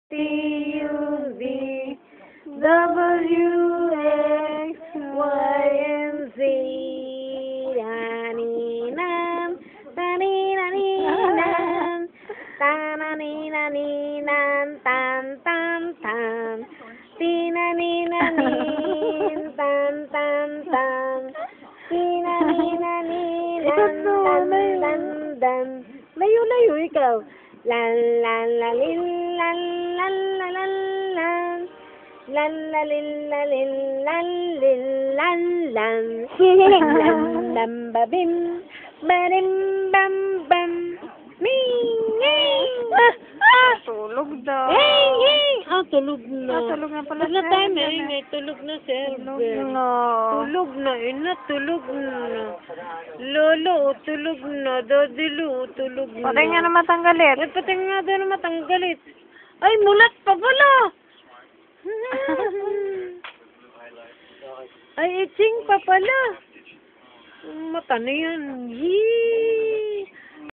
T-U-V W-X-Y-and-Z. Taninan, taninaninan, tananinanan, tan, tan, tan. Tinaninanin, tan, tan, tan. Tinaninanin, dan, dan, dan. Layo-layo ikaw. Lan, lan, la, lin, lan, lan, la, lan, lan. Lan, la, lin, la, lin, lan, lin, lan, lan. Lam, lam, babim, barim, bam, bam. Ming, nging. Tulog daw. Hey, hey! Tulog na. Tulog na pala, Tulog na sir. tayo, may tulog na, sir. Tulog na. Tulog na, ina, tulog na. Lolo, tulog na. Dadilo, tulog na. Patay nga na matanggalit. Ay, patay nga daw na matanggalit. Ay, mulat pa pala. Ay, itching pa pala. Mata na yan. Yee!